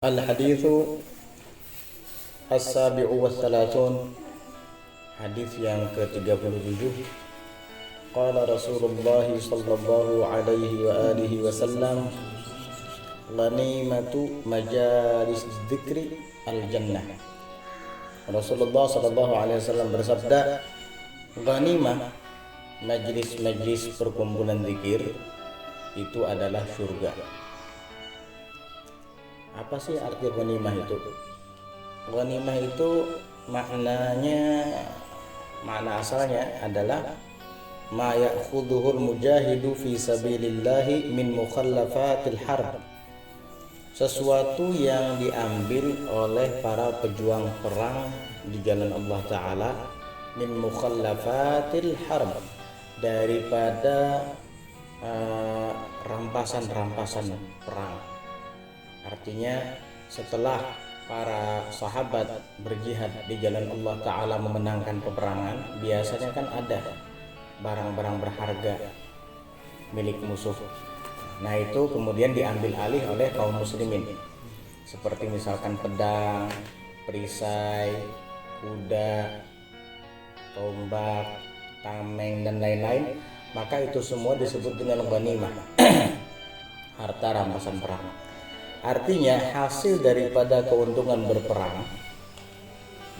Al-hadithu as-sabi'u was-salatun. Hadis yang ke-37. Qala Rasulullah sallallahu alaihi wa alihi wasallam, ghanimatu majalis dzikri al-jannah. Rasulullah sallallahu alaihi wasallam bersabda, ghanimah majlis-majlis perkumpulan zikir itu adalah surga. Apa sih arti ghanimah itu? Ghanimah itu makna asalnya adalah ma ya'khudhuhul mujahidu fi sabilillahi min mukhallafatil harb. Sesuatu yang diambil oleh para pejuang perang di jalan Allah Ta'ala, min mukhallafatil harb, daripada rampasan-rampasan perang. Artinya setelah para sahabat berjihad di jalan Allah Ta'ala memenangkan peperangan, biasanya kan ada barang-barang berharga milik musuh. Nah, itu kemudian diambil alih oleh kaum muslimin, seperti misalkan pedang, perisai, kuda, tombak, tameng, dan lain-lain. Maka itu semua disebut dengan ghanimah, harta rampasan perang. Artinya hasil daripada keuntungan berperang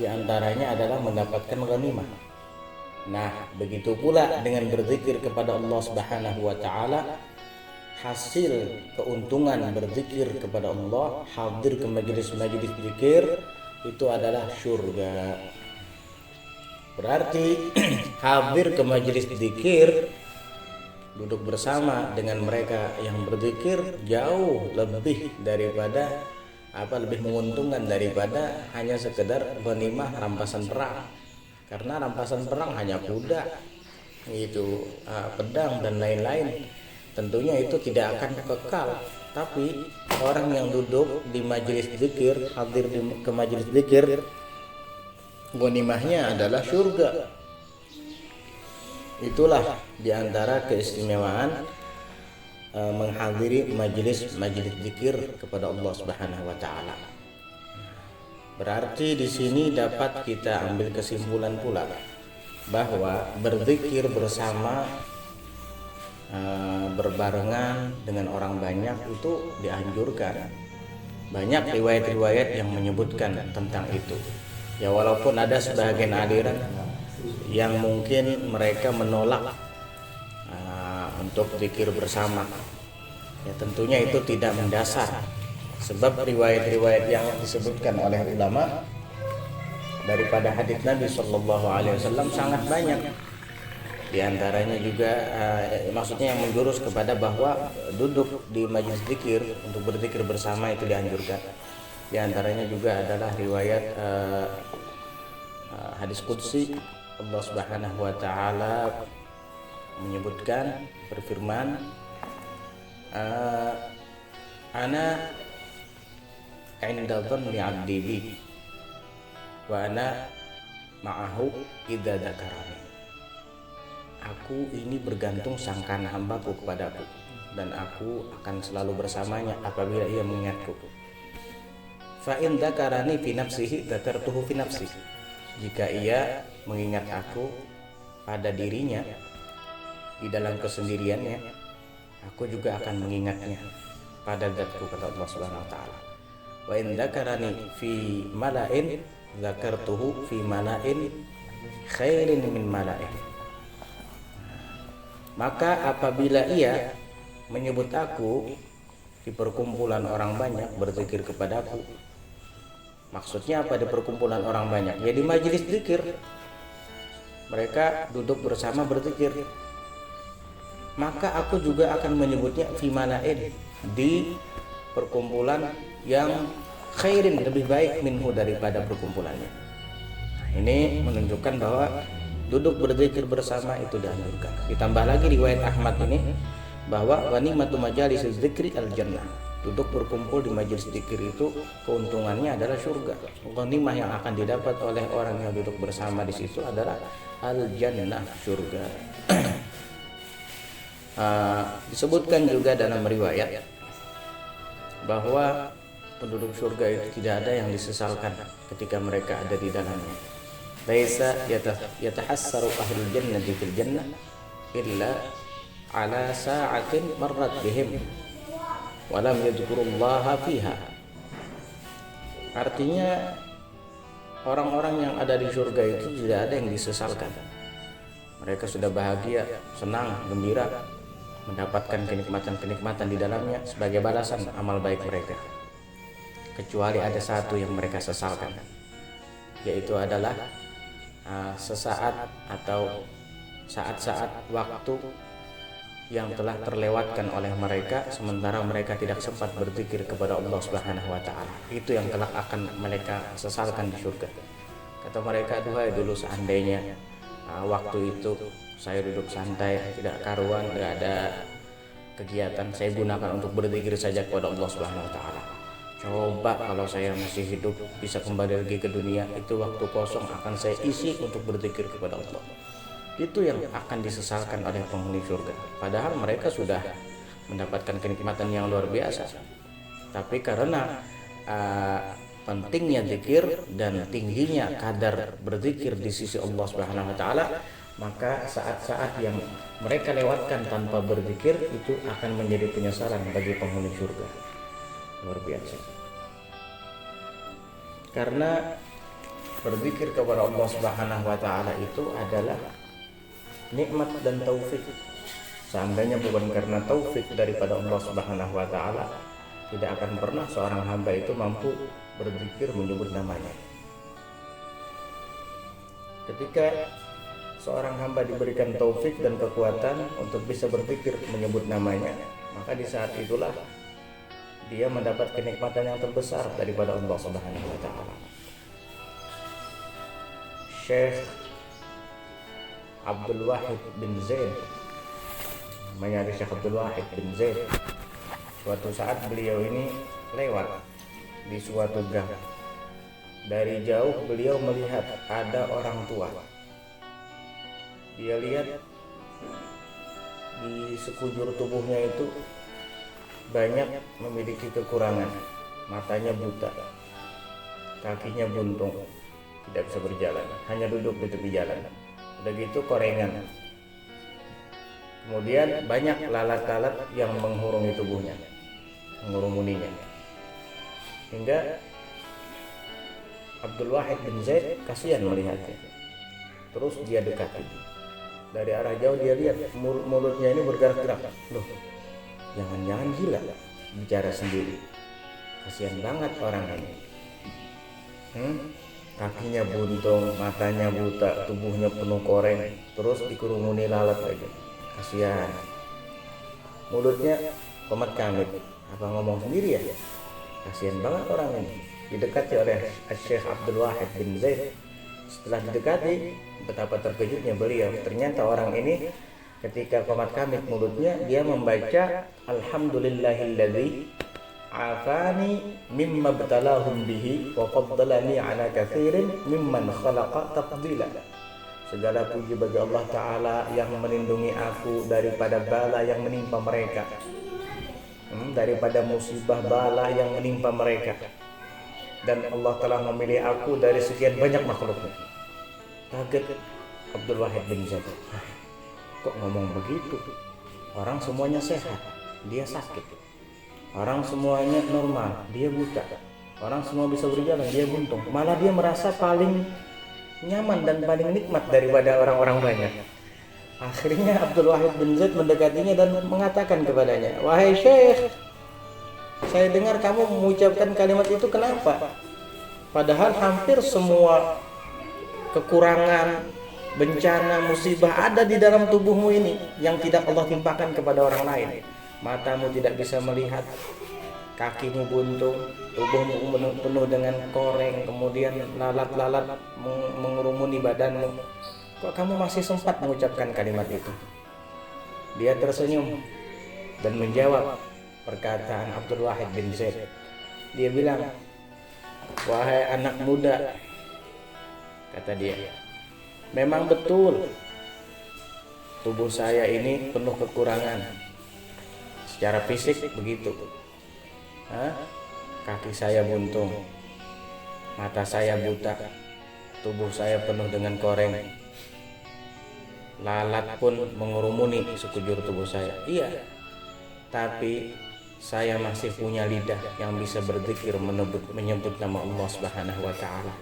diantaranya adalah mendapatkan ghanimah. Nah, begitu pula dengan berzikir kepada Allah Subhanahu wa Ta'ala, hasil keuntungan berzikir kepada Allah, hadir ke majelis-majelis zikir, itu adalah surga. Berarti hadir ke majelis zikir, duduk bersama dengan mereka yang berzikir jauh lebih daripada lebih menguntungkan daripada hanya sekedar ghanimah rampasan perang. Karena rampasan perang hanya kuda, itu pedang dan lain-lain. Tentunya itu tidak akan kekal. Tapi orang yang duduk di majelis zikir, hadir ke majelis zikir, ghanimahnya adalah surga. Itulah diantara keistimewaan menghadiri majelis zikir kepada Allah Subhanahu wa Ta'ala. Berarti di sini dapat kita ambil kesimpulan pula bahwa berzikir bersama, berbarengan dengan orang banyak itu dianjurkan. Banyak riwayat-riwayat yang menyebutkan tentang itu. Ya, walaupun ada sebagian aliran yang mungkin mereka menolak untuk zikir bersama, ya tentunya itu tidak mendasar, sebab riwayat-riwayat yang disebutkan oleh ulama daripada hadits Nabi Shallallahu Alaihi Wasallam sangat banyak. Di antaranya juga maksudnya yang menjurus kepada bahwa duduk di majelis zikir untuk berzikir bersama itu dianjurkan. Di antaranya juga adalah riwayat hadis qudsi. Allah Subhanahu wa Ta'ala menyebutkan, berfirman, ana inda dhanni 'abdi bi wa ana ma'ahu idza dzakarani. Aku ini bergantung sangkaan hambaku kepadaku, dan aku akan selalu bersamanya apabila ia mengingatku. Fa in dzakarani fi nafsihi dzakartuhu fi nafsi. Jika ia mengingat aku pada dirinya di dalam kesendiriannya, aku juga akan mengingatnya pada zatku, kata Allah Subhanahu wa Ta'ala. Wa in dzakarani fi mala'in dzakartuhu fi mala'in khairin min mala'in. Maka apabila ia menyebut aku di perkumpulan orang banyak berzikir kepadaku. Maksudnya apa di perkumpulan orang banyak? Ya di majelis zikir. Mereka duduk bersama berzikir. Maka aku juga akan menyebutnya fi mala'in, di perkumpulan yang khairin, lebih baik minhu, daripada perkumpulannya. Nah, ini menunjukkan bahwa duduk berzikir bersama itu dianjurkan. Ditambah lagi riwayat Ahmad ini bahwa ghanimatu majalis dzikri al-jannah. Duduk berkumpul di majelis zikir itu keuntungannya adalah surga. Ghanimah yang akan didapat oleh orang yang duduk bersama di situ adalah al-jannah, surga. Disebutkan juga dalam riwayat bahwa penduduk surga itu tidak ada yang disesalkan ketika mereka ada di dalamnya. Laisa yatahassaru ahlul jannati fil jannah illa ala sa'atin marrat bihim wa lam yadhkurullaha fiha. Artinya orang-orang yang ada di surga itu tidak ada yang disesalkan. Mereka sudah bahagia, senang, gembira, mendapatkan kenikmatan-kenikmatan di dalamnya sebagai balasan amal baik mereka. Kecuali ada satu yang mereka sesalkan, yaitu adalah sesaat atau saat-saat waktu yang telah terlewatkan oleh mereka sementara mereka tidak sempat berzikir kepada Allah Subhanahu wa taala. Itu yang telah akan mereka sesalkan di surga. Kata mereka, duhai dulu seandainya waktu itu saya duduk santai, tidak karuan, tidak ada kegiatan, saya gunakan untuk berzikir saja kepada Allah Subhanahu wa taala. Coba kalau saya masih hidup bisa kembali lagi ke dunia, itu waktu kosong akan saya isi untuk berzikir kepada Allah. Itu yang akan disesalkan oleh penghuni surga. Padahal mereka sudah mendapatkan kenikmatan yang luar biasa. Tapi karena pentingnya zikir dan tingginya kadar berzikir di sisi Allah Subhanahu wa taala, maka saat-saat yang mereka lewatkan tanpa berzikir itu akan menjadi penyesalan bagi penghuni surga. Luar biasa. Karena berzikir kepada Allah Subhanahu wa taala itu adalah nikmat dan taufik. Seandainya bukan karena taufik daripada Allah Subhanahu wa taala, tidak akan pernah seorang hamba itu mampu berzikir menyebut namanya. Ketika seorang hamba diberikan taufik dan kekuatan untuk bisa berzikir menyebut namanya, maka di saat itulah dia mendapat kenikmatan yang terbesar daripada Allah Subhanahu wa taala. Syekh Abdul Wahid bin Zaid, namanya Syekh Abdul Wahid bin Zaid. Suatu saat beliau ini lewat di suatu gang. Dari jauh beliau melihat ada orang tua. Dia lihat di sekujur tubuhnya itu banyak memiliki kekurangan. Matanya buta, kakinya buntung, tidak bisa berjalan, hanya duduk di tepi jalan. Udah gitu korengan. Kemudian banyak lalat-lalat yang menghurungi tubuhnya, mengurumuninya. Hingga Abdul Wahid bin Zaid kasihan melihatnya. Terus dia dekati. Dari arah jauh dia lihat mulutnya ini bergerak-gerak. Loh, jangan-jangan gila, bicara sendiri. Kasihan banget orang ini. Kakinya buntung, matanya buta, tubuhnya penuh koreng, terus dikerumuni lalat lagi. Kasihan. Mulutnya komat kamit. Apa ngomong sendiri ya? Kasihan banget orang ini. Didekati oleh Syekh Abdul Wahid bin Zaid. Setelah didekati, betapa terkejutnya beliau. Ternyata orang ini ketika komat kamit mulutnya, dia membaca Alhamdulillahilladzi afani mimma btalahum bihi wa faddalani ala katsirin mimman khalaqa tafdila. Segala puji bagi Allah Ta'ala yang melindungi aku daripada bala yang menimpa mereka, daripada musibah bala yang menimpa mereka, dan Allah telah memilih aku dari sekian banyak makhluknya. Kaget Abdul Wahid bin Zaid, kok ngomong begitu? Orang semuanya sehat, dia sakit. Orang semuanya normal, dia buta. Orang semua bisa berjalan, dia buntung. Malah dia merasa paling nyaman dan paling nikmat daripada orang-orang banyak. Akhirnya Abdul Wahid bin Zaid mendekatinya dan mengatakan kepadanya, "Wahai Syekh, saya dengar kamu mengucapkan kalimat itu, kenapa? Padahal hampir semua kekurangan, bencana, musibah ada di dalam tubuhmu ini yang tidak Allah timpakan kepada orang lain. Matamu tidak bisa melihat, kakimu buntung, tubuhmu penuh dengan koreng, kemudian lalat-lalat mengurumuni badanmu. Kok kamu masih sempat mengucapkan kalimat itu?" Dia tersenyum dan menjawab perkataan Abdul Wahid bin Zaid. Dia bilang, "Wahai anak muda," kata dia, "memang betul tubuh saya ini penuh kekurangan. Secara fisik begitu. kaki saya buntung, mata saya buta, tubuh saya penuh dengan koreng, lalat pun mengurumuni sekujur tubuh saya. Iya, tapi saya masih punya lidah yang bisa berzikir menyebut nama Allah Subhanahu wa taala.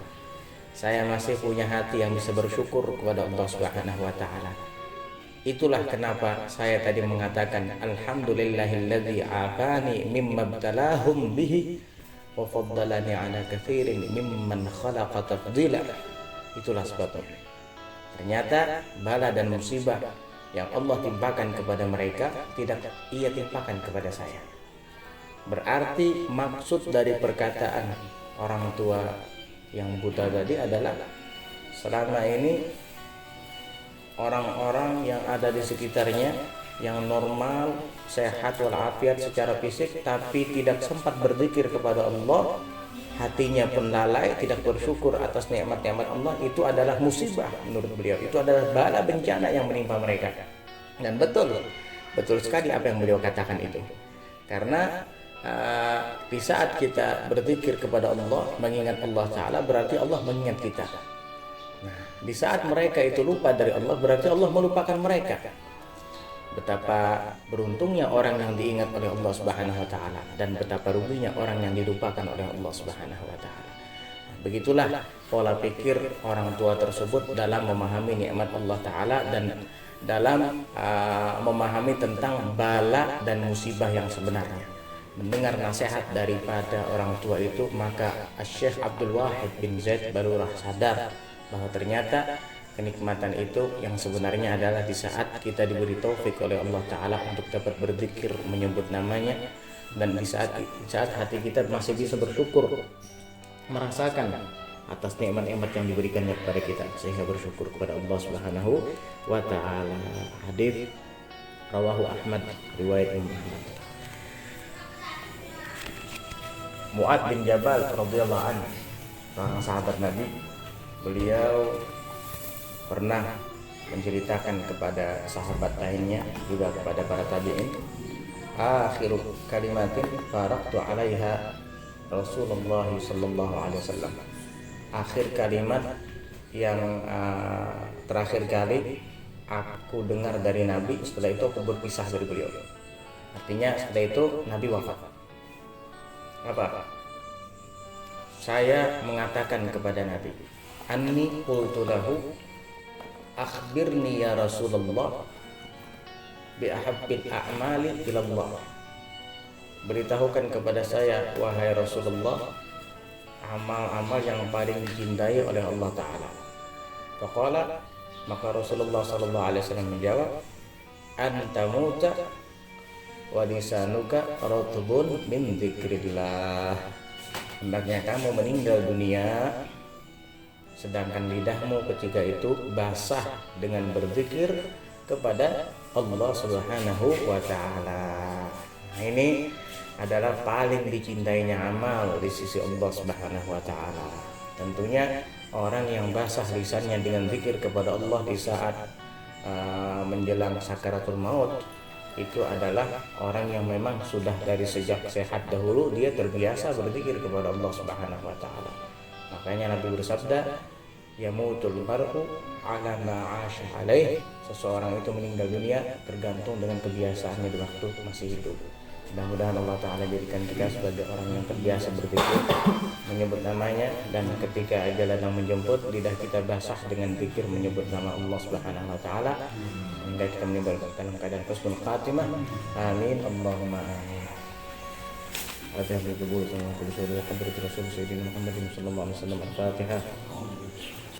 Saya masih punya hati yang bisa bersyukur kepada Allah Subhanahu wa taala. Itulah kenapa saya tadi mengatakan alhamdulillahilladzi afani mimma btalahum bihi wa faddalani ala katsirin mimman khalaqa tafdila. Itulah sebabnya. Ternyata bala dan musibah yang Allah timpakan kepada mereka tidak Ia timpakan kepada saya. Berarti maksud dari perkataan orang tua yang buta tadi adalah selama ini orang-orang yang ada di sekitarnya yang normal, sehat walafiat secara fisik, tapi tidak sempat berzikir kepada Allah, hatinya pun lalai, tidak bersyukur atas nikmat-nikmat Allah, itu adalah musibah menurut beliau. Itu adalah bala bencana yang menimpa mereka. Dan betul sekali apa yang beliau katakan itu. Karena di saat kita berzikir kepada Allah, mengingat Allah Ta'ala, berarti Allah mengingat kita. Nah, di saat mereka itu lupa dari Allah, berarti Allah melupakan mereka. Betapa beruntungnya orang yang diingat oleh Allah Subhanahu wa taala dan betapa ruginya orang yang dilupakan oleh Allah Subhanahu wa taala. Begitulah pola pikir orang tua tersebut dalam memahami nikmat Allah taala dan dalam memahami tentang bala dan musibah yang sebenarnya. Mendengar nasihat daripada orang tua itu, maka Syekh Abdul Wahid bin Zaid baru sadar bahwa ternyata kenikmatan itu yang sebenarnya adalah di saat kita diberi taufik oleh Allah Ta'ala untuk dapat berzikir menyebut namanya, dan di saat hati kita masih bisa bersyukur, merasakan atas nikmat-nikmat yang diberikannya kepada kita, sehingga bersyukur kepada Allah Subhanahu wa Ta'ala. Hadis rawahu Ahmad, riwayat Imam Ahmad. Mu'ad bin Jabal radhiyallahu anhu, seorang sahabat Nabi, beliau pernah menceritakan kepada sahabat lainnya, juga kepada para tabi'in, akhiru kalimatin faraktu alaiha Rasulullah sallallahu alaihi wasallam. Akhir kalimat yang terakhir kali aku dengar dari Nabi, setelah itu aku berpisah dari beliau. Artinya setelah itu Nabi wafat. Apa? Saya mengatakan kepada Nabi, anni qultu lahu akhbirni ya Rasulullah bi ahabbil a'mali ila Allah. Beritahukan kepada saya wahai Rasulullah amal-amal yang paling dicintai oleh Allah Ta'ala. Faqala, maka Rasulullah sallallahu alaihi wasallam menjawab, anta muta wa lisanuka ratbun min dzikrillah. Hendaknya kamu meninggal dunia sedangkan lidahmu ketika itu basah dengan berzikir kepada Allah Subhanahu wa Ta'ala. Nah, ini adalah paling dicintainya amal di sisi Allah Subhanahu wa Ta'ala. Tentunya orang yang basah lisannya dengan zikir kepada Allah di saat menjelang sakaratul maut, itu adalah orang yang memang sudah dari sejak sehat dahulu dia terbiasa berzikir kepada Allah Subhanahu wa Ta'ala. Makanya Nabi bersabda, yamutul mar'u ala ma 'asha alaih. Seseorang itu meninggal dunia tergantung dengan kebiasaannya di waktu masih hidup. Mudah-mudahan Allah Ta'ala jadikan kita sebagai orang yang terbiasa berzikir, menyebut namanya, dan ketika ajal datang menjemput, lidah kita basah dengan zikir menyebut nama Allah Subhanahu wa Ta'ala, hingga kita meninggal dalam keadaan husnul khatimah. Amin Allahumma amin. Al-Fatihah.